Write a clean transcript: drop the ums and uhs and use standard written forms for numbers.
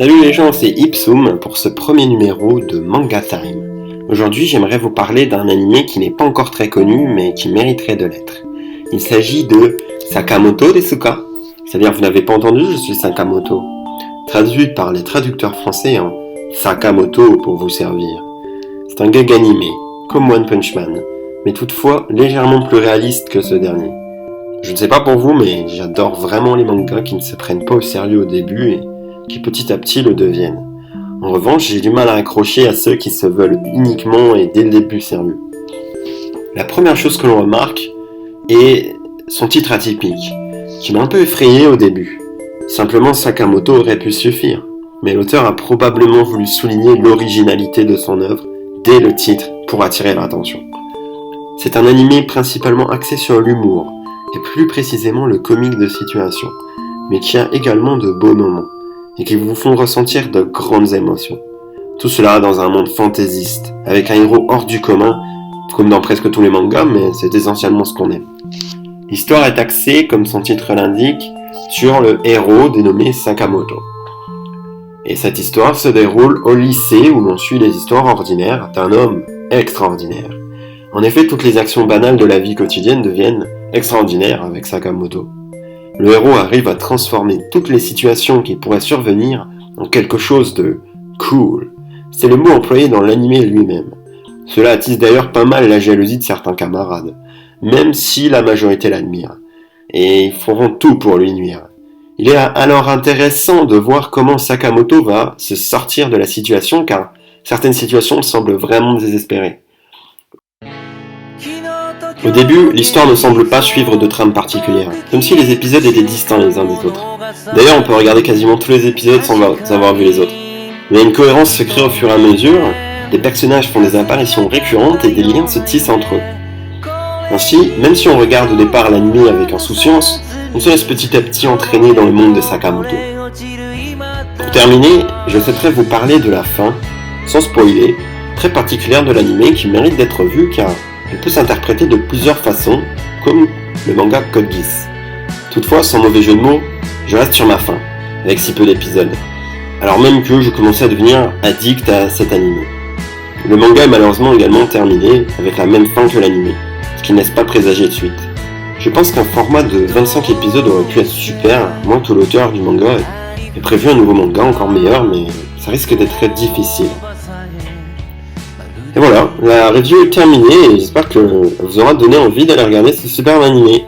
Salut les gens, c'est Ipsum pour ce premier numéro de Manga Time. Aujourd'hui, j'aimerais vous parler d'un animé qui n'est pas encore très connu, mais qui mériterait de l'être. Il s'agit de Sakamoto Desuka, c'est-à-dire vous n'avez pas entendu, je suis Sakamoto, traduit par les traducteurs français en Sakamoto pour vous servir. C'est un gag animé, comme One Punch Man, mais toutefois légèrement plus réaliste que ce dernier. Je ne sais pas pour vous, mais j'adore vraiment les mangas qui ne se prennent pas au sérieux au début et qui petit à petit le deviennent. En revanche, j'ai du mal à accrocher à ceux qui se veulent uniquement et dès le début sérieux. La première chose que l'on remarque est son titre atypique, qui m'a un peu effrayé au début. Simplement Sakamoto aurait pu suffire, mais l'auteur a probablement voulu souligner l'originalité de son œuvre dès le titre pour attirer l'attention. C'est un animé principalement axé sur l'humour, et plus précisément le comique de situation, mais qui a également de beaux moments, et qui vous font ressentir de grandes émotions. Tout cela dans un monde fantaisiste, avec un héros hors du commun, comme dans presque tous les mangas, mais c'est essentiellement ce qu'on aime. L'histoire est axée, comme son titre l'indique, sur le héros dénommé Sakamoto. Et cette histoire se déroule au lycée où l'on suit les histoires ordinaires d'un homme extraordinaire. En effet, toutes les actions banales de la vie quotidienne deviennent extraordinaires avec Sakamoto. Le héros arrive à transformer toutes les situations qui pourraient survenir en quelque chose de cool. C'est le mot employé dans l'anime lui-même. Cela attise d'ailleurs pas mal la jalousie de certains camarades, même si la majorité l'admire. Et ils feront tout pour lui nuire. Il est alors intéressant de voir comment Sakamoto va se sortir de la situation, car certaines situations semblent vraiment désespérées. Au début, l'histoire ne semble pas suivre de trame particulière, comme si les épisodes étaient distincts les uns des autres. D'ailleurs, on peut regarder quasiment tous les épisodes sans avoir vu les autres. Mais une cohérence se crée au fur et à mesure, les personnages font des apparitions récurrentes et des liens se tissent entre eux. Ainsi, même si on regarde au départ l'anime avec insouciance, on se laisse petit à petit entraîner dans le monde de Sakamoto. Pour terminer, je souhaiterais vous parler de la fin, sans spoiler, très particulière de l'anime qui mérite d'être vue car elle peut s'interpréter de plusieurs façons, comme le manga Code Geass. Toutefois, sans mauvais jeu de mots, je reste sur ma faim, avec si peu d'épisodes. Alors même que je commençais à devenir addict à cet anime. Le manga est malheureusement également terminé, avec la même fin que l'anime, ce qui ne laisse pas présager de suite. Je pense qu'un format de 25 épisodes aurait pu être super, moins que l'auteur du manga ait prévu un nouveau manga encore meilleur, mais ça risque d'être très difficile. Et voilà, la review est terminée et j'espère que vous aura donné envie d'aller regarder ce super animé.